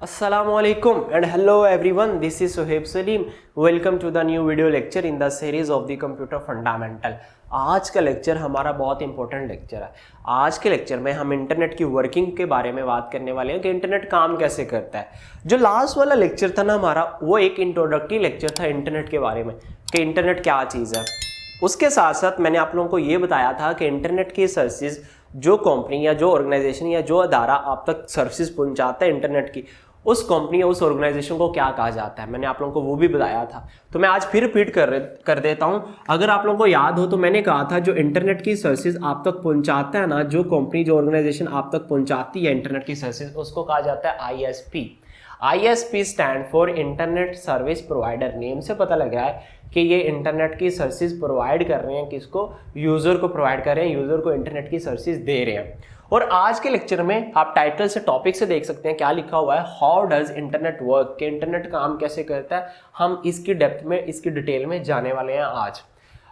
Assalamualaikum and hello everyone, this is Sohaib Salim. Welcome to the new video lecture in the series of the computer fundamental. आज का lecture हमारा बहुत important lecture है। आज के lecture में हम इंटरनेट की वर्किंग के बारे में बात करने वाले हैं कि इंटरनेट काम कैसे करता है। जो लास्ट वाला लेक्चर था ना हमारा, वो एक इंट्रोडक्टरी लेक्चर था इंटरनेट के बारे में कि इंटरनेट क्या चीज़ है। उसके साथ साथ मैंने आप लोगों को ये बताया था कि इंटरनेट की सर्विसेज जो कंपनी या जो ऑर्गेनाइजेशन या जो अदारा आप तक सर्विसेज पहुंचाता है इंटरनेट की, उस कंपनी या उस ऑर्गेनाइजेशन को क्या कहा जाता है। मैंने आप लोगों को वो भी बताया था, तो मैं आज फिर रिपीट कर देता हूं। अगर आप लोगों को याद हो तो मैंने कहा था जो इंटरनेट की सर्विसेज आप तक पहुंचाता है ना, जो कंपनी जो ऑर्गेनाइजेशन आप तक पहुंचाती है इंटरनेट की सर्विसेज, उसको कहा जाता है ISP। ISP stand for internet service provider. Name से पता लग रहा है कि ये इंटरनेट की सर्विसेज प्रोवाइड कर रहे हैं, किसको? यूजर को प्रोवाइड कर रहे हैं, यूजर को इंटरनेट की सर्विसेज दे रहे हैं। और आज के लेक्चर में आप टाइटल से, टॉपिक से देख सकते हैं क्या लिखा हुआ है, हाउ डज इंटरनेट वर्क, कि इंटरनेट काम कैसे करता है। हम इसकी डेप्थ में, इसकी डिटेल में जाने वाले हैं आज।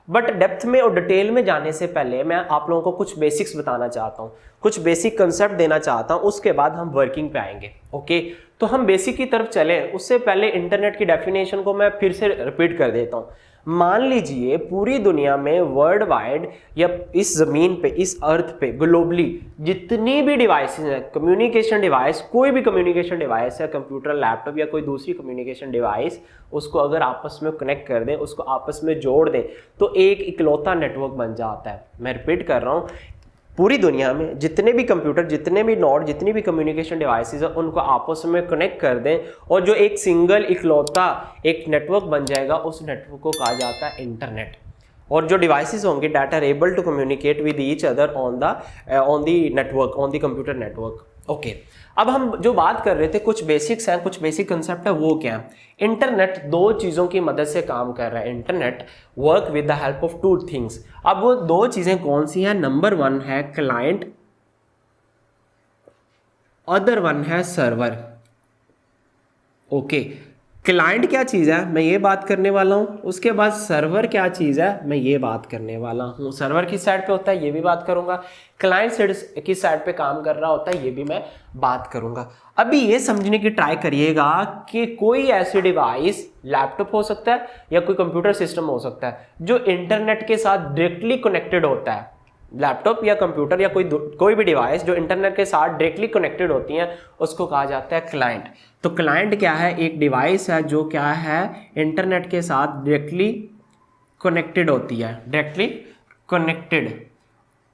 बट डेप्थ में और डिटेल में जाने से पहले मैं आप लोगों को कुछ बेसिक्स बताना चाहता हूँ, कुछ बेसिक कंसेप्ट देना चाहता हूँ, उसके बाद हम वर्किंग पे आएंगे। ओके, तो हम बेसिक की तरफ चलें उससे पहले इंटरनेट की डेफिनेशन को मैं फिर से रिपीट कर देता हूँ। मान लीजिए पूरी दुनिया में वर्ल्ड वाइड या इस जमीन पे, इस अर्थ पे ग्लोबली जितनी भी डिवाइसेस हैं, कम्युनिकेशन डिवाइस, कोई भी कम्युनिकेशन डिवाइस है, कंप्यूटर, लैपटॉप या कोई दूसरी कम्युनिकेशन डिवाइस, उसको अगर आपस में कनेक्ट कर दें, उसको आपस में जोड़ दें, तो एक इकलौता नेटवर्क बन जाता है। मैं रिपीट कर रहा हूँ, पूरी दुनिया में जितने भी कंप्यूटर, जितने भी नोड, जितनी भी कम्युनिकेशन डिवाइसेस है, उनको आपस में कनेक्ट कर दें और जो एक सिंगल इकलौता एक नेटवर्क बन जाएगा, उस नेटवर्क को कहा जाता है इंटरनेट। और जो डिवाइसेस होंगे that are able to communicate with each other on the network, on the computer network. Okay, अब हम जो बात कर रहे थे, कुछ बेसिक्स हैं, कुछ बेसिक कंसेप्ट है, वो क्या है? इंटरनेट दो चीज़ों की मदद से काम कर रहा है। Internet work with the help of two things. अब वो दो चीज़ें कौन सी हैं? नंबर वन है क्लाइंट, अदर वन है सर्वर। ओके, क्लाइंट क्या चीज़ है, मैं ये बात करने वाला हूँ। उसके बाद सर्वर क्या चीज़ है, मैं ये बात करने वाला हूँ। सर्वर किस साइड पे होता है, ये भी बात करूँगा। क्लाइंट किस साइड पे काम कर रहा होता है, ये भी मैं बात करूँगा। अभी ये समझने की ट्राई करिएगा कि कोई ऐसी डिवाइस, लैपटॉप हो सकता है या कोई कंप्यूटर सिस्टम हो सकता है, जो इंटरनेट के साथ डायरेक्टली कनेक्टेड होता है। लैपटॉप या कंप्यूटर या कोई भी डिवाइस जो इंटरनेट के साथ डायरेक्टली कनेक्टेड होती हैं, उसको कहा जाता है क्लाइंट। तो क्लाइंट क्या है? एक डिवाइस है जो क्या है, इंटरनेट के साथ डायरेक्टली कनेक्टेड होती है, directly connected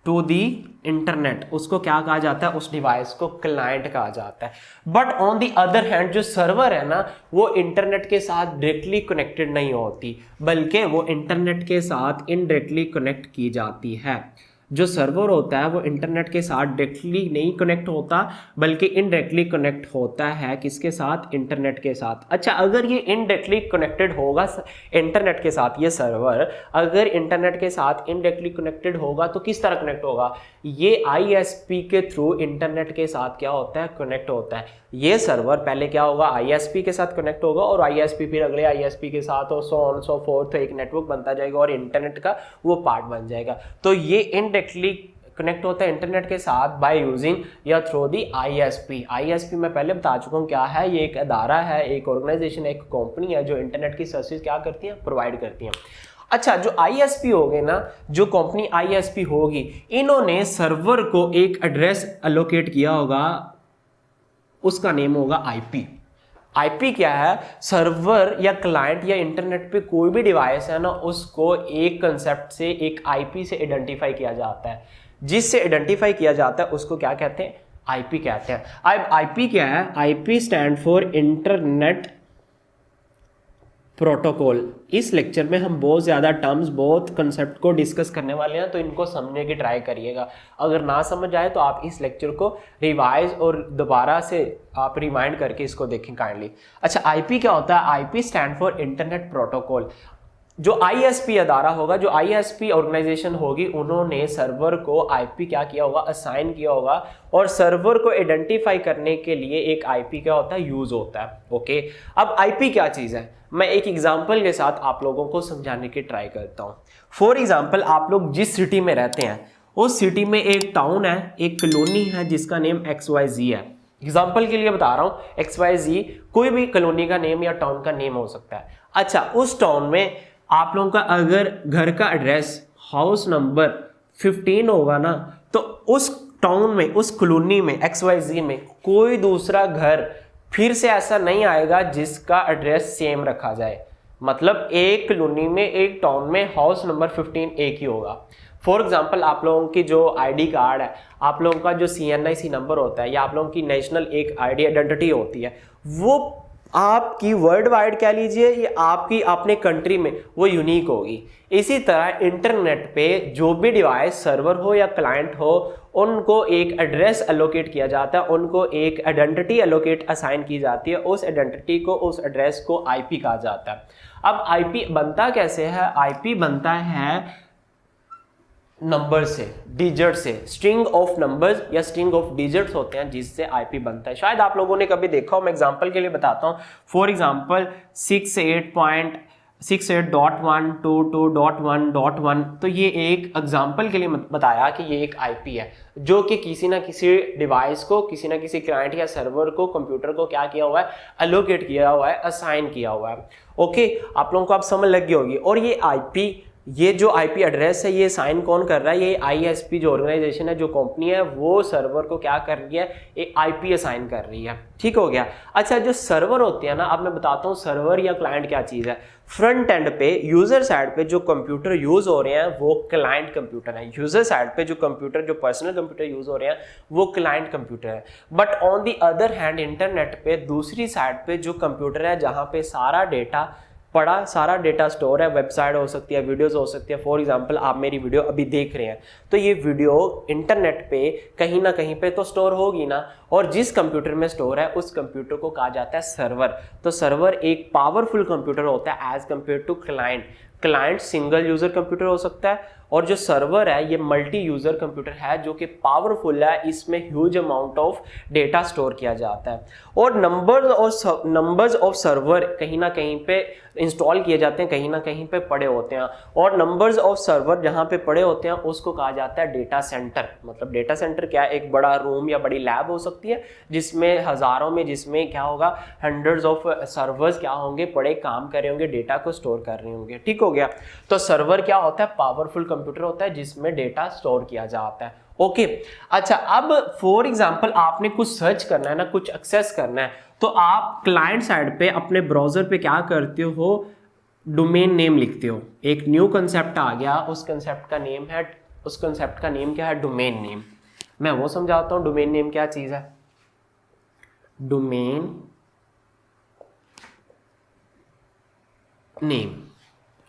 to the internet, उसको क्या कहा जाता है? उस डिवाइस को क्लाइंट कहा जाता है। But on the other hand जो सर्वर है ना, वो इंटरनेट के साथ डायरेक्टली कनेक्टेड नहीं होती, बल्कि वो इंटरनेट के साथ इनडायरेक्टली कनेक्ट की जाती है। जो सर्वर होता है वो इंटरनेट के साथ डायरेक्टली नहीं कनेक्ट होता, बल्कि इनडायरेक्टली कनेक्ट होता है। किसके साथ? इंटरनेट के साथ। अच्छा, अगर ये इनडायरेक्टली कनेक्टेड होगा इंटरनेट के साथ, ये सर्वर अगर इंटरनेट के साथ इनडायरेक्टली कनेक्टेड होगा तो किस तरह कनेक्ट होगा? ये ISP के थ्रू इंटरनेट के साथ क्या होता है? कनेक्ट होता है। ये सर्वर पहले क्या होगा? ISP के साथ कनेक्ट होगा और ISP फिर अगले ISP के साथ, और सो ऑन सो फोर्थ, एक नेटवर्क बनता जाएगा और इंटरनेट का वो पार्ट बन जाएगा। तो ये इनडायरेक्टली कनेक्ट होता है इंटरनेट के साथ बाय यूजिंग या थ्रू दी ISP। ISP मैं पहले बता चुका हूँ क्या है। ये एक अदारा है, एक ऑर्गेनाइजेशन, एक कंपनी है जो इंटरनेट की सर्विस क्या करती है? प्रोवाइड करती है। अच्छा, जो ISP हो गए ना, जो कंपनी ISP होगी, इन्होंने सर्वर को एक एड्रेस एलोकेट किया होगा, उसका नेम होगा IP। IP क्या है? सर्वर या क्लाइंट या इंटरनेट पे कोई भी डिवाइस है ना, उसको एक कंसेप्ट से, एक IP से आइडेंटिफाई किया जाता है। जिससे आइडेंटिफाई किया जाता है उसको क्या कहते हैं? IP कहते हैं। अब IP क्या है? IP stand for internet protocol. इस लेक्चर में हम बहुत ज़्यादा टर्म्स, बहुत कंसेप्ट को डिस्कस करने वाले हैं, तो इनको समझने की ट्राई करिएगा। अगर ना समझ आए तो आप इस लेक्चर को रिवाइज और दोबारा से आप रिमाइंड करके इसको देखें काइंडली। अच्छा, IP क्या होता है? IP stand for internet protocol. जो ISP अदारा होगा, जो ISP ऑर्गेनाइजेशन होगी, उन्होंने सर्वर को IP क्या किया होगा? असाइन किया होगा, और सर्वर को आइडेंटिफाई करने के लिए एक IP क्या होता है? यूज होता है। ओके, अब IP क्या चीज़ है, मैं एक एग्जांपल के साथ आप लोगों को समझाने की ट्राई करता हूँ। फॉर एग्जांपल, आप लोग जिस सिटी में रहते हैं, उस सिटी में एक टाउन है, एक कॉलोनी है जिसका नेम XYZ है। एग्जाम्पल के लिए बता रहा हूँ, XYZ कोई भी कॉलोनी का नेम या टाउन का नेम हो सकता है। अच्छा, उस टाउन में आप लोगों का अगर घर का एड्रेस हाउस नंबर 15 होगा ना, तो उस टाउन में, उस कॉलोनी में, XYZ में कोई दूसरा घर फिर से ऐसा नहीं आएगा जिसका एड्रेस सेम रखा जाए। मतलब एक कॉलोनी में, एक टाउन में हाउस नंबर 15 एक ही होगा। फॉर एग्जाम्पल, आप लोगों की जो आईडी कार्ड है, आप लोगों का जो CNIC नंबर होता है, या आप लोगों की नेशनल एक आईडी आइडेंटिटी होती है, वो आपकी वर्ल्ड वाइड कह लीजिए, या आपकी अपने कंट्री में वो यूनिक होगी। इसी तरह इंटरनेट पे जो भी डिवाइस, सर्वर हो या क्लाइंट हो, उनको एक एड्रेस एलोकेट किया जाता है, उनको एक आइडेंटिटी एलोकेट असाइन की जाती है। उस आइडेंटिटी को, उस एड्रेस को IP कहा जाता है। अब IP बनता कैसे है? IP बनता है नंबर से, डिजिट से, स्ट्रिंग ऑफ नंबर्स या स्ट्रिंग ऑफ डिजिट्स होते हैं जिससे IP बनता है। शायद आप लोगों ने कभी देखा हो, मैं एग्जांपल के लिए बताता हूँ। फॉर एग्जांपल 68.68.122.1.1, तो ये एक एग्जांपल के लिए बताया कि ये एक IP है जो कि किसी ना किसी डिवाइस को, किसी ना किसी क्लाइंट या सर्वर को, कंप्यूटर को क्या किया हुआ है, एलोकेट किया हुआ है, असाइन किया हुआ है। ओके, आप लोगों को आप समझ लग गई होगी। और ये IP, ये जो IP एड्रेस है, ये साइन कौन कर रहा है? ये ISP जो ऑर्गेनाइजेशन है, जो कंपनी है, वो सर्वर को क्या कर रही है? एक IP असाइन कर रही है। ठीक हो गया। अच्छा, जो सर्वर होते हैं ना, अब मैं बताता हूँ सर्वर या क्लाइंट क्या चीज़ है। फ्रंट एंड पे, यूजर साइड पे जो कंप्यूटर यूज हो रहे हैं वो क्लाइंट कंप्यूटर है। यूजर साइड पे जो कंप्यूटर, जो पर्सनल कंप्यूटर यूज हो रहे हैं वो क्लाइंट कंप्यूटर है। But on the other hand, internet पे दूसरी साइड पे जो कंप्यूटर है, जहाँ पे सारा डेटा पड़ा, सारा डेटा स्टोर है, वेबसाइट हो सकती है, वीडियोस हो सकती है। फॉर एग्जांपल, आप मेरी वीडियो अभी देख रहे हैं, तो ये वीडियो इंटरनेट पे कहीं ना कहीं पे तो स्टोर होगी ना, और जिस कंप्यूटर में स्टोर है उस कंप्यूटर को कहा जाता है सर्वर। तो सर्वर एक पावरफुल कंप्यूटर होता है as compare to client. Client single user computer हो सकता है, और जो सर्वर है ये मल्टी यूजर कंप्यूटर है जो कि पावरफुल है, इसमें huge amount of data store किया जाता है। और नंबर्स ऑफ सर्वर कहीं ना कहीं पे इंस्टॉल किए जाते हैं, कहीं ना कहीं पे पड़े होते हैं, और नंबर्स ऑफ सर्वर जहाँ पे पड़े होते हैं उसको कहा जाता है डेटा सेंटर। मतलब डेटा सेंटर क्या है? एक बड़ा रूम या बड़ी लैब हो सकती है जिसमें हजारों में, जिसमें क्या होगा, हंड्रेड्स ऑफ सर्वर्स क्या होंगे, पड़े काम कर रहे होंगे, डेटा को स्टोर कर रहे होंगे। ठीक हो गया। तो सर्वर क्या होता है? पावरफुल कंप्यूटर होता है जिसमें डेटा स्टोर किया जाता है। ओके। अच्छा, अब फॉर एग्जांपल आपने कुछ सर्च करना है ना, कुछ एक्सेस करना है, तो आप क्लाइंट साइड पे अपने ब्राउजर पे क्या करते हो? डोमेन नेम लिखते हो। एक न्यू कंसेप्ट आ गया, उस कंसेप्ट का नेम क्या है? Domain name. मैं वो समझाता हूं डोमेन नेम क्या चीज है। Domain name.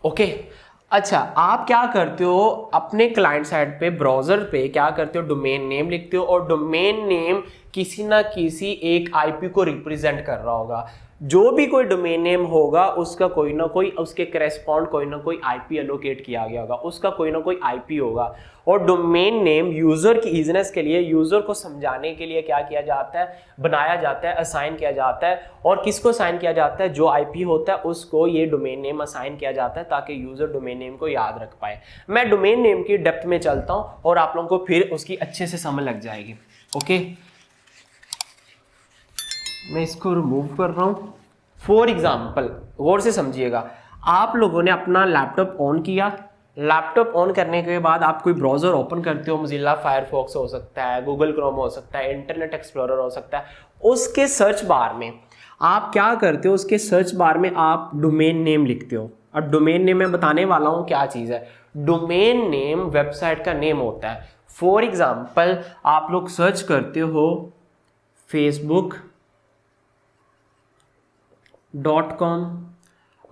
ओके। अच्छा, आप क्या करते हो? अपने क्लाइंट साइड पे, ब्राउजर पे क्या करते हो? डोमेन नेम लिखते हो, और डोमेन नेम किसी ना किसी एक IP को रिप्रेजेंट कर रहा होगा। जो भी कोई डोमेन नेम होगा उसका कोई ना कोई, उसके करेस्पॉन्ड कोई ना कोई IP एलोकेट किया गया होगा, उसका कोई ना कोई IP होगा। और डोमेन नेम यूजर की इजीनेस के लिए, यूजर को समझाने के लिए क्या किया जाता है? बनाया जाता है, असाइन किया जाता है। और किसको असाइन किया जाता है? जो IP होता है उसको ये डोमेन नेम असाइन किया जाता है ताकि यूजर डोमेन नेम को याद रख पाए। मैं डोमेन नेम की डेप्थ में चलता हूं और आप लोगों को फिर उसकी अच्छे से समझ लग जाएगी। ओके, मैं इसको रिमूव कर रहा हूं। फॉर एग्जाम्पल, गौर से समझिएगा, आप लोगों ने अपना लैपटॉप ऑन किया, लैपटॉप ऑन करने के बाद आप कोई ब्राउजर ओपन करते हो, मोजिल्ला फायरफॉक्स हो सकता है, गूगल क्रोम हो सकता है, इंटरनेट एक्सप्लोरर हो सकता है। उसके सर्च बार में आप क्या करते हो? उसके सर्च बार में आप डोमेन नेम लिखते हो। अब डोमेन नेम मैं बताने वाला हूं क्या चीज़ है। डोमेन नेम वेबसाइट का नेम होता है। फॉर एग्जाम्पल, आप लोग सर्च करते हो facebook.com,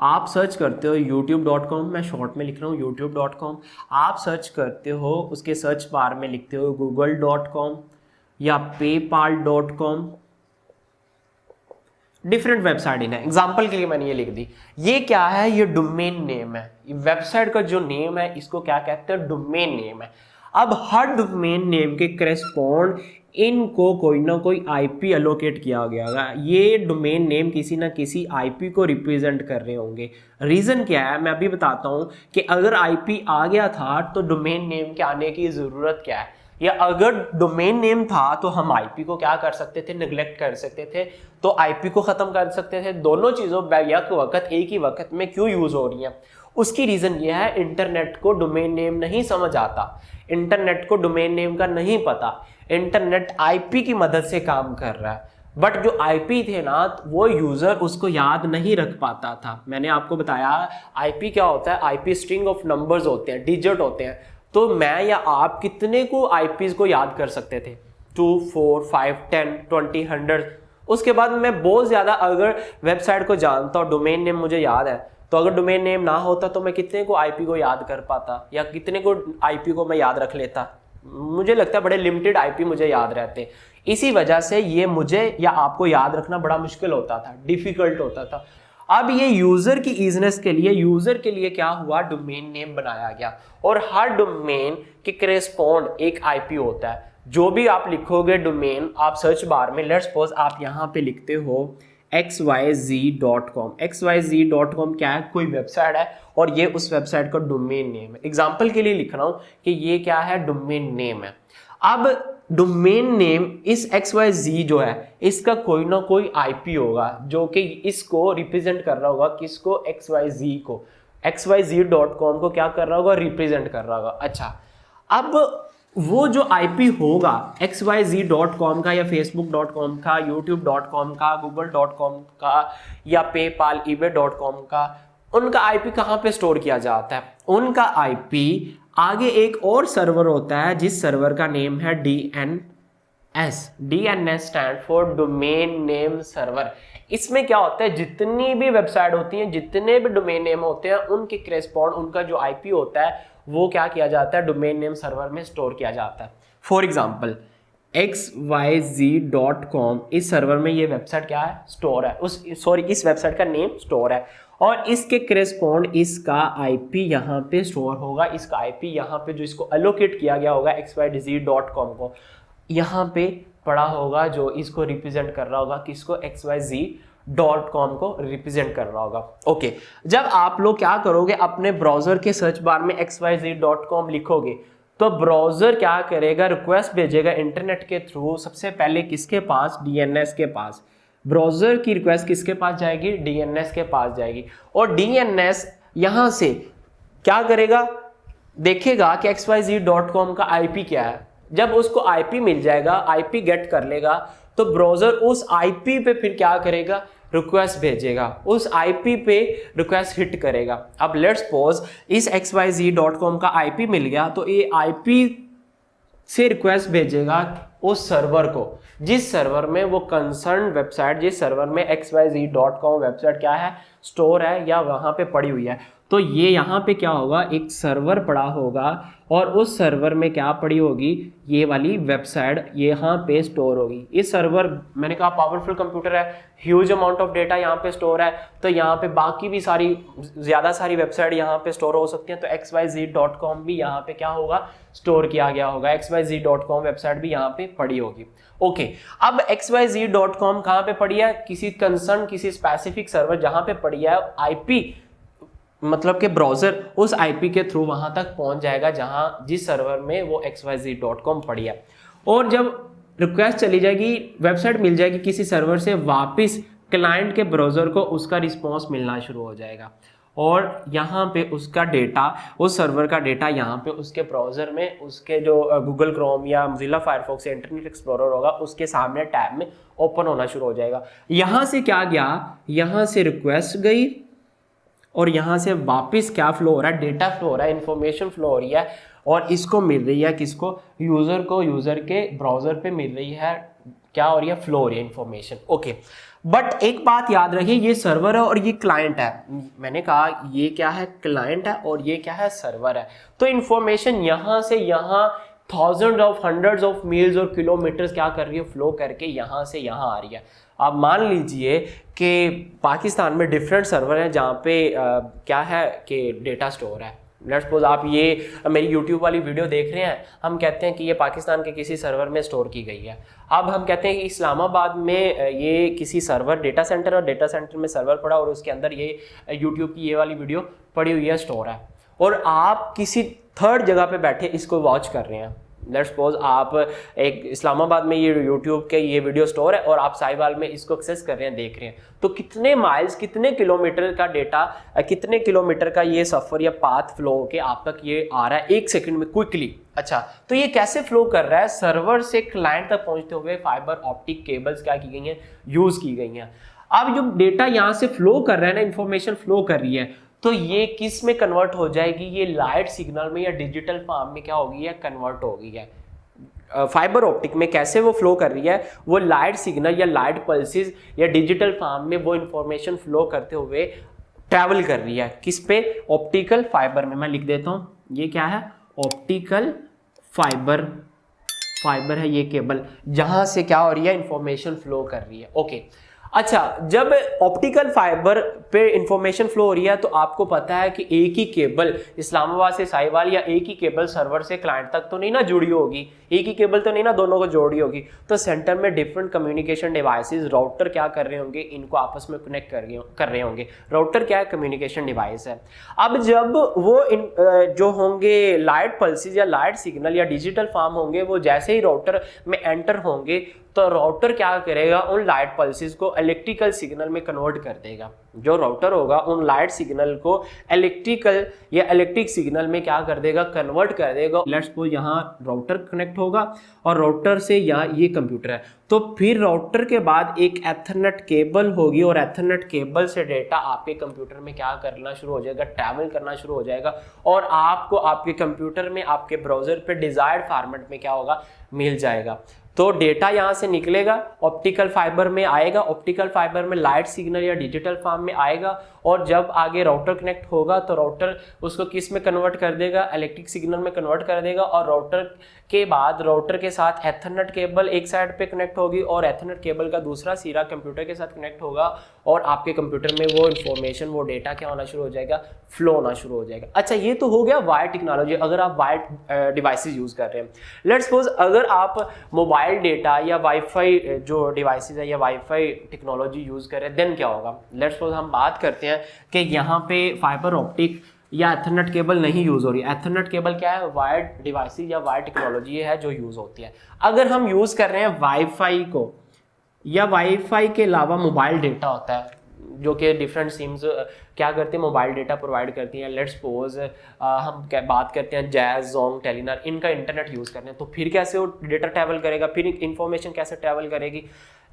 आप सर्च करते हो youtube.com, मैं शॉर्ट में लिख रहा हूँ youtube.com, आप सर्च करते हो, उसके सर्च बार में लिखते हो google.com या paypal.com। डिफरेंट वेबसाइट है। एग्जाम्पल के लिए मैंने ये लिख दी। ये क्या है? ये डोमेन नेम है। वेबसाइट का जो नेम है इसको क्या कहते हैं? डोमेन नेम है। अब हर डोमेन नेम के करेस्पॉन्ड इनको कोई ना कोई IP एलोकेट किया गया होगा। ये डोमेन नेम किसी ना किसी IP को रिप्रेजेंट कर रहे होंगे। रीज़न क्या है मैं अभी बताता हूँ कि अगर IP आ गया था तो डोमेन नेम के आने की ज़रूरत क्या है। या अगर डोमेन नेम था तो हम आईपी को क्या कर सकते थे, निगलेक्ट कर सकते थे, तो आईपी को खत्म कर सकते थे। दोनों चीजों वक्त एक ही वक्त में क्यों यूज हो रही है, उसकी रीजन ये है इंटरनेट को डोमेन नेम नहीं समझ आता, इंटरनेट को डोमेन नेम का नहीं पता, इंटरनेट आईपी की मदद से काम कर रहा है। बट जो आईपी थे ना वो यूजर उसको याद नहीं रख पाता था। मैंने आपको बताया आईपी क्या होता है, आईपी स्ट्रिंग ऑफ नंबर्स होते हैं, डिजिट होते हैं। तो मैं या आप कितने को आईपीज को याद कर सकते थे, 2, 4, 5, 10, 20, 100। उसके बाद मैं बहुत ज्यादा अगर वेबसाइट को जानता हूँ, डोमेन नेम मुझे याद है, तो अगर डोमेन नेम ना होता तो मैं कितने को आईपी को याद कर पाता या कितने को आईपी को मैं याद रख लेता। मुझे लगता है बड़े लिमिटेड आईपी मुझे याद रहते। इसी वजह से ये मुझे या आपको याद रखना बड़ा मुश्किल होता था, डिफिकल्ट होता था। अब ये यूजर की इजीनेस के लिए, यूजर के लिए क्या हुआ, डोमेन नेम बनाया गया और हर डोमेन के करेस्पॉन्ड एक आईपी होता है। जो भी आप लिखोगे डोमेन, आप सर्च बार में लेट्स सपोज आप यहाँ पे लिखते हो xyz.com, xyz.com क्या है, कोई वेबसाइट है और ये उस वेबसाइट का डोमेन नेम है। एग्जांपल के लिए लिख रहा हूँ कि ये क्या है, डोमेन नेम है। अब डोमेन नेम इस xyz जो है इसका कोई ना कोई आईपी होगा जो कि इसको रिप्रेजेंट कर रहा होगा, किसको, xyz को, xyz.com को क्या कर रहा होगा, रिप्रेजेंट कर रहा होगा। अच्छा, अब वो जो आईपी होगा xyz.com का या facebook.com का, youtube.com का, google.com का या paypal, ebay.com का, उनका आईपी कहाँ पे स्टोर किया जाता है, उनका आईपी आगे एक और सर्वर होता है जिस सर्वर का नेम है DNS। DNS stand for domain name server. इसमें क्या होता है, जितनी भी वेबसाइट होती हैं, जितने भी डोमेन नेम होते हैं, उनके करेस्पॉन्ड उनका जो आईपी होता है वो क्या किया जाता है, डोमेन नेम सर्वर में स्टोर किया जाता है। फॉर एग्जाम्पल xyz.com, इस सर्वर में ये वेबसाइट क्या है, स्टोर है, इस वेबसाइट का नेम स्टोर है और इसके करेस्पॉन्ड इसका आईपी यहाँ पे स्टोर होगा। इसका आईपी यहाँ पे जो इसको एलोकेट किया गया होगा xyz.com को, यहाँ पे पड़ा होगा जो इसको रिप्रेजेंट कर रहा होगा, किसको, xyz.com को रिप्रेजेंट कर रहा होगा। ओके, जब आप लोग क्या करोगे, अपने ब्राउजर के सर्च बार में xyz.com लिखोगे तो ब्राउजर क्या करेगा, रिक्वेस्ट भेजेगा इंटरनेट के थ्रू, सबसे पहले किसके पास, DNS के पास। ब्राउजर की रिक्वेस्ट किसके पास जाएगी, DNS के पास जाएगी और DNS यहां से क्या करेगा, देखेगा कि xyz.com का आईपी क्या है। जब उसको आईपी मिल जाएगा, आईपी गेट कर लेगा, तो ब्राउजर उस आईपी पे फिर क्या करेगा, रिक्वेस्ट भेजेगा, उस आईपी पे रिक्वेस्ट हिट करेगा। अब लेट्स सपोज इस xyz.com का आईपी मिल गया तो ये आईपी से रिक्वेस्ट भेजेगा उस सर्वर को, जिस सर्वर में वो कंसर्न वेबसाइट, जिस सर्वर में xyz.com वेबसाइट क्या है, स्टोर है या वहां पे पड़ी हुई है। तो ये यहाँ पे क्या होगा, एक सर्वर पड़ा होगा और उस सर्वर में क्या पड़ी होगी, ये वाली वेबसाइट यहाँ पे स्टोर होगी। इस सर्वर, मैंने कहा पावरफुल कंप्यूटर है, ह्यूज अमाउंट ऑफ डेटा यहाँ पे स्टोर है, तो यहाँ पे बाकी भी सारी ज़्यादा सारी वेबसाइट यहाँ पे स्टोर हो सकती हैं। तो xyz.com भी यहाँ पे क्या होगा, स्टोर किया गया होगा, xyz.com वेबसाइट भी यहाँ पे पड़ी होगी। ओके, अब xyz.com कहाँ पे पड़ी है, किसी कंसर्न, किसी स्पेसिफिक सर्वर जहाँ पे पड़ी है, आईपी मतलब कि ब्राउजर उस आईपी के थ्रू वहां तक पहुंच जाएगा जहां, जिस सर्वर में वो xyz.com पड़ी है। और जब रिक्वेस्ट चली जाएगी, वेबसाइट मिल जाएगी किसी सर्वर से, वापस क्लाइंट के ब्राउजर को उसका रिस्पॉन्स मिलना शुरू हो जाएगा और यहाँ पे उसका डेटा, उस सर्वर का डेटा यहाँ पे उसके ब्राउजर में, उसके जो गूगल क्रोम या मोज़िला फायरफॉक्स या इंटरनेट एक्सप्लोरर होगा उसके सामने टैब में ओपन होना शुरू हो जाएगा। यहाँ से क्या गया, यहाँ से रिक्वेस्ट गई और यहाँ से वापस क्या फ्लो हो रहा है, डेटा फ्लो हो रहा है, इंफॉर्मेशन फ्लो हो रही है और इसको मिल रही है, किसको, यूजर को, यूजर के ब्राउजर पे मिल रही है, क्या हो रही है, फ्लो हो रही है इंफॉर्मेशन। ओके, बट एक बात याद रखिए, ये सर्वर है और ये क्लाइंट है। मैंने कहा ये क्या है, क्लाइंट है और ये क्या है, सर्वर है। तो इंफॉर्मेशन यहाँ से यहाँ thousand of, hundreds of meals और किलोमीटर्स क्या कर रही है, फ्लो करके यहाँ से यहाँ आ रही है। आप मान लीजिए कि पाकिस्तान में डिफरेंट सर्वर हैं जहाँ पे क्या है कि डेटा स्टोर है। लेट्स सपोज आप ये मेरी यूट्यूब वाली वीडियो देख रहे हैं, हम कहते हैं कि ये पाकिस्तान के किसी सर्वर में स्टोर की गई है। अब हम कहते हैं कि इस्लामाबाद में ये किसी सर्वर, डेटा सेंटर, और डेटा सेंटर में सर्वर पड़ा और उसके अंदर ये यूट्यूब की ये वाली वीडियो पड़ी हुई है, स्टोर है, और आप किसी थर्ड जगह पे बैठे इसको वॉच कर रहे हैं। लेट्स सपोज आप एक इस्लामाबाद में ये यूट्यूब के ये वीडियो स्टोर है और आप साहिवाल में इसको एक्सेस कर रहे हैं, देख रहे हैं, तो कितने माइल्स, कितने किलोमीटर का डेटा, कितने किलोमीटर का ये सफ़र या पाथ फ्लो होके आप तक ये आ रहा है 1 सेकंड में क्विकली। अच्छा, तो ये कैसे फ्लो कर रहा है? सर्वर से क्लाइंट तक पहुंचते हुए फाइबर ऑप्टिक केबल्स क्या की गई हैं, यूज़ की गई हैं। अब जो डेटा यहाँ से फ्लो कर रहा है ना, इंफॉर्मेशन फ्लो कर रही है, तो ये किस में कन्वर्ट हो जाएगी? ये लाइट सिग्नल में या डिजिटल फॉर्म में क्या होगी, या कन्वर्ट होगी है। फाइबर ऑप्टिक में कैसे वो फ्लो कर रही है, वो लाइट सिग्नल या लाइट पल्सेस या डिजिटल फॉर्म में वो इंफॉर्मेशन फ्लो करते हुए ट्रैवल कर रही है। किस पे? ऑप्टिकल फाइबर में। मैं लिख देता हूँ, ये क्या है? ऑप्टिकल फाइबर, फाइबर है ये केबल, जहां से क्या हो रही है, इंफॉर्मेशन फ्लो कर रही है। ओके, अच्छा, जब ऑप्टिकल फाइबर पे इंफॉर्मेशन फ्लो हो रही है तो आपको पता है कि एक ही केबल इस्लामाबाद से साहिवाल या एक ही केबल सर्वर से क्लाइंट तक तो नहीं ना जुड़ी होगी, एक ही केबल तो नहीं ना दोनों को जोड़ी होगी। तो सेंटर में डिफरेंट कम्युनिकेशन डिवाइसेस, राउटर क्या कर रहे होंगे, इनको आपस में कनेक्ट कर रहे होंगे। राउटर क्या है? कम्युनिकेशन डिवाइस है। अब जब वो जो होंगे लाइट पल्सेस या लाइट सिग्नल या डिजिटल फॉर्म होंगे, वो जैसे ही राउटर में एंटर होंगे तो राउटर क्या करेगा, उन लाइट पल्सेस को इलेक्ट्रिकल सिग्नल में कन्वर्ट कर देगा। जो राउटर होगा उन लाइट सिग्नल को इलेक्ट्रिकल या इलेक्ट्रिक सिग्नल में क्या कर देगा, कन्वर्ट कर देगा। लेट्स सपोज यहाँ राउटर कनेक्ट होगा और राउटर से यहाँ ये कंप्यूटर है, तो फिर राउटर के बाद एक एथरनेट केबल होगी और एथरनेट केबल से डेटा आपके कंप्यूटर में क्या करना शुरू हो जाएगा, ट्रैवल करना शुरू हो जाएगा और आपको आपके कंप्यूटर में, आपके ब्राउजर पे डिजायर्ड फॉर्मेट में क्या होगा, मिल जाएगा। तो डेटा यहाँ से निकलेगा, ऑप्टिकल फाइबर में आएगा, ऑप्टिकल फाइबर में लाइट सिग्नल या डिजिटल फॉर्म में आएगा और जब आगे राउटर कनेक्ट होगा तो राउटर उसको किस में कन्वर्ट कर देगा, इलेक्ट्रिक सिग्नल में कन्वर्ट कर देगा और राउटर के बाद राउटर के साथ एथरनेट केबल एक साइड पे कनेक्ट होगी और एथरनेट केबल का दूसरा सिरा कंप्यूटर के साथ कनेक्ट होगा और आपके कंप्यूटर में वो इन्फॉर्मेशन, वो डेटा क्या होना शुरू हो जाएगा, फ्लो होना शुरू हो जाएगा। अच्छा, ये तो हो गया वायर टेक्नोलॉजी, अगर आप वायर डिवाइसेस यूज कर रहे हैं। लेट्स सपोज अगर आप मोबाइल डेटा या वाईफाई जो डिवाइसेस है या वाईफाई टेक्नोलॉजी यूज कर रहे हैं, देन क्या होगा? लेट्स सपोज हम बात करते हैं कि यहाँ पे फाइबर ऑप्टिक या एथरनेट केबल नहीं यूज हो रही है। एथरनेट केबल क्या है? वायर डिवाइसेस या वायर टेक्नोलॉजी है जो यूज होती है। अगर हम यूज कर रहे हैं वाईफाई को या वाईफाई के अलावा मोबाइल डेटा होता है जो कि डिफरेंट सिम्स क्या करते हैं, मोबाइल डेटा प्रोवाइड करती हैं। लेट्स सपोज हम क्या बात करते हैं जैज़, जोंग, टेलीनॉर, इनका इंटरनेट यूज़ करते हैं, तो फिर कैसे वो डेटा ट्रैवल करेगा, फिर इंफॉर्मेशन कैसे ट्रैवल करेगी?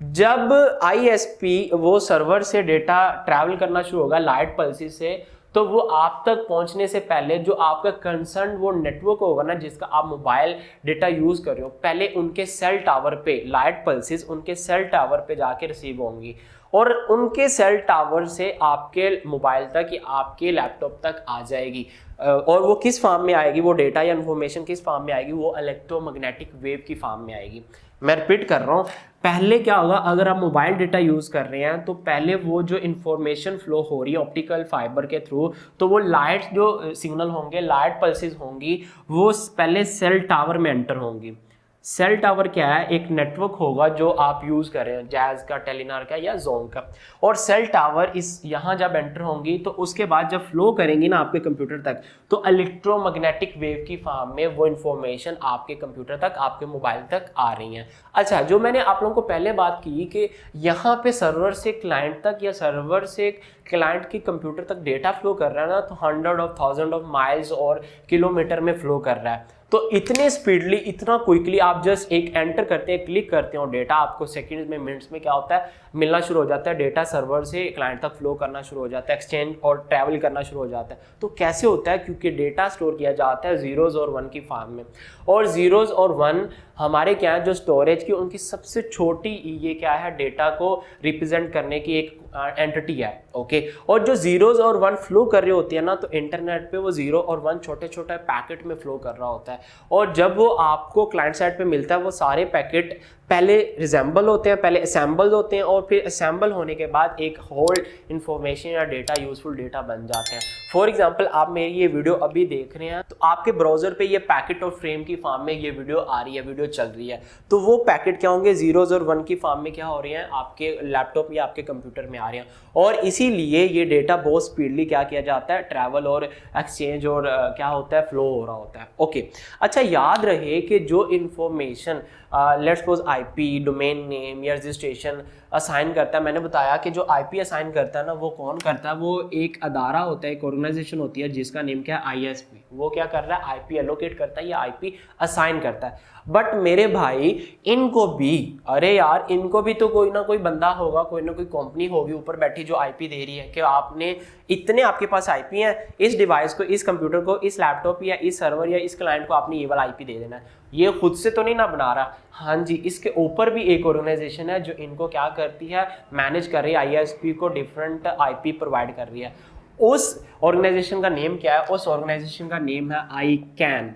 जब आईएसपी वो सर्वर से डेटा ट्रैवल करना शुरू होगा लाइट पल्सेस से, तो वो आप तक पहुंचने से पहले जो आपका कंसर्न वो नेटवर्क होगा ना, जिसका आप मोबाइल डेटा यूज कर रहे हो, पहले उनके सेल टावर पे लाइट पल्सेस उनके सेल टावर पे जाके रिसीव होंगी और उनके सेल टावर से आपके मोबाइल तक या आपके लैपटॉप तक आ जाएगी। और वो किस फॉर्म में आएगी, वो डेटा या इन्फॉर्मेशन किस फॉर्म में आएगी? वो इलेक्ट्रोमैग्नेटिक वेव की फॉर्म में आएगी। मैं रिपीट कर रहा हूँ, पहले क्या होगा, अगर आप मोबाइल डेटा यूज कर रहे हैं तो पहले वो जो इंफॉर्मेशन फ्लो हो रही है ऑप्टिकल फाइबर के थ्रू, तो वो लाइट जो सिग्नल होंगे, लाइट पल्सेस होंगी, वो पहले सेल टावर में एंटर होंगी। सेल टावर क्या है? एक नेटवर्क होगा जो आप यूज कर रहे हैं, जैज़ का, टेलीनॉर का या जोंग का। और सेल टावर इस यहाँ जब एंटर होंगी तो उसके बाद जब फ्लो करेंगी ना आपके कंप्यूटर तक, तो इलेक्ट्रोमैग्नेटिक वेव की फॉर्म में वो इन्फॉर्मेशन आपके कंप्यूटर तक, आपके मोबाइल तक आ रही है। अच्छा, जो मैंने आप लोगों को पहले बात की कि यहाँ पे सर्वर से क्लाइंट तक या सर्वर से क्लाइंट की कंप्यूटर तक डेटा फ्लो कर रहा है ना, तो 100 of 1000 of माइल्स और किलोमीटर में फ्लो कर रहा है। तो इतने स्पीडली, इतना क्विकली आप जस्ट एक एंटर करते हैं, क्लिक करते हो, डेटा आपको सेकंड्स में, मिनट्स में क्या होता है, मिलना शुरू हो जाता है। डेटा सर्वर से क्लाइंट तक फ्लो करना शुरू हो जाता है, एक्सचेंज और ट्रैवल करना शुरू हो जाता है। तो कैसे होता है? क्योंकि डेटा स्टोर किया जाता है जीरोज और वन की फॉर्म में, और जीरोज और वन हमारे क्या है, जो स्टोरेज की उनकी सबसे छोटी, ये क्या है, डेटा को रिप्रेजेंट करने की एक एंटिटी है। ओके, और जो जीरोज और वन फ्लो कर रही होती है ना, तो इंटरनेट पे वो जीरो और वन छोटे छोटे पैकेट में फ्लो कर रहा होता है, और जब वो आपको क्लाइंट साइड पे मिलता है, वो सारे पैकेट पहले रिजेंबल होते हैं, पहले असेंबल होते हैं, और फिर असेंबल होने के बाद एक होल इंफॉर्मेशन या डेटा, यूजफुल डेटा बन जाते हैं। फॉर एग्जाम्पल आप मेरी ये वीडियो अभी देख रहे हैं तो आपके ब्राउजर पे ये पैकेट और फ्रेम की फॉर्म में ये वीडियो आ रही है, वीडियो चल रही है, तो वो पैकेट क्या होंगे, जीरोज और वन की फॉर्म में क्या हो रही है, आपके लैपटॉप या आपके कंप्यूटर में आ रही हैं, और इसीलिए ये डेटा बहुत स्पीडली क्या किया जाता है, ट्रैवल और एक्सचेंज और क्या होता है, फ्लो हो रहा होता है। ओके, अच्छा याद रहे कि जो information let's suppose IP, domain name या रजिस्ट्रेशन असाइन करता है, मैंने बताया कि जो आईपी असाइन करता है ना वो कौन करता है, वो एक अदारा होता है, एक ऑर्गेनाइजेशन होती है जिसका नेम क्या है, आईएसपी। वो क्या कर रहा है, आईपी एलोकेट करता है या आईपी असाइन करता है। बट मेरे भाई इनको भी, अरे यार इनको भी तो कोई ना कोई बंदा होगा, कोई ना कोई कंपनी होगी ऊपर बैठी जो आईपी दे रही है कि आपने इतने, आपके पास आईपी हैं, इस डिवाइस को, इस कंप्यूटर को, इस लैपटॉप या इस सर्वर या इस क्लाइंट को आपने ये वाला आईपी दे देना है। ये खुद से तो नहीं ना बना रहा, हाँ जी, इसके ऊपर भी एक ऑर्गेनाइजेशन है जो इनको क्या करती है, मैनेज कर रही है, आईएसपी को डिफरेंट आईपी प्रोवाइड कर रही है। उस ऑर्गेनाइजेशन का नेम क्या है, उस ऑर्गेनाइजेशन का नेम है ICANN।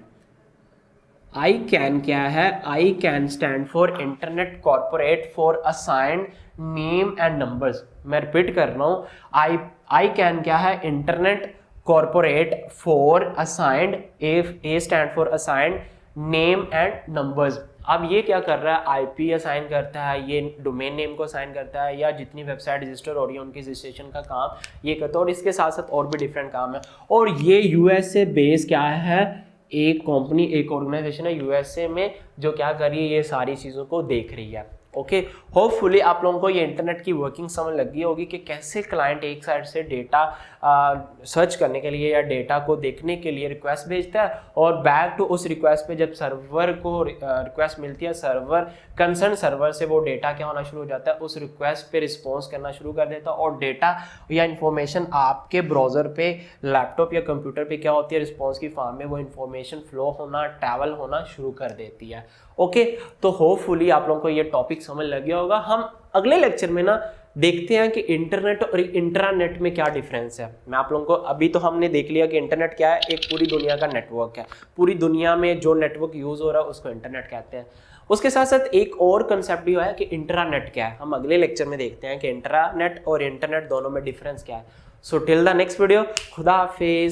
ICANN क्या है, ICANN stand for internet corporate for assigned name and numbers. मैं रिपीट कर रहा हूँ, ICANN क्या है, internet corporate for assigned, A stand for assigned name and numbers. अब ये क्या कर रहा है, आईपी असाइन करता है, ये डोमेन नेम को असाइन करता है, या जितनी वेबसाइट रजिस्टर हो रही है उनकी रजिस्ट्रेशन का काम ये करता है, और इसके साथ साथ और भी डिफरेंट काम है। और ये यूएसए बेस क्या है, एक कंपनी, एक ऑर्गेनाइजेशन है यूएसए में जो क्या कर रही है, ये सारी चीज़ों को देख रही है। ओके, होपफुली आप लोगों को ये इंटरनेट की वर्किंग समझ लगी होगी कि कैसे क्लाइंट एक साइड से डेटा सर्च करने के लिए या डेटा को देखने के लिए रिक्वेस्ट भेजता है, और बैक टू उस रिक्वेस्ट पे जब सर्वर को रिक्वेस्ट मिलती है, सर्वर कंसर्न सर्वर से वो डेटा क्या होना शुरू हो जाता है, उस रिक्वेस्ट पे रिस्पॉन्स करना शुरू कर देता है, और डेटा या इन्फॉर्मेशन आपके ब्राउज़र पे, लैपटॉप या कंप्यूटर पे क्या होती है, रिस्पॉन्स की फॉर्म में वो इन्फॉर्मेशन फ्लो होना, ट्रैवल होना शुरू कर देती है। ओके, तो होपफुली आप लोगों को ये टॉपिक समझ लग गया होगा। हम अगले लेक्चर में ना देखते हैं कि इंटरनेट और इंट्रानेट में क्या डिफरेंस है। मैं आप लोगों को, अभी तो हमने देख लिया कि इंटरनेट क्या है, एक पूरी दुनिया का नेटवर्क है, पूरी दुनिया में जो नेटवर्क यूज़ हो रहा है उसको इंटरनेट कहते हैं। उसके साथ साथ एक और कंसेप्ट भी है कि इंट्रानेट क्या है, हम अगले लेक्चर में देखते हैं कि इंट्रानेट और इंटरनेट दोनों में डिफरेंस क्या है। So till the next video, खुदा हाफिज।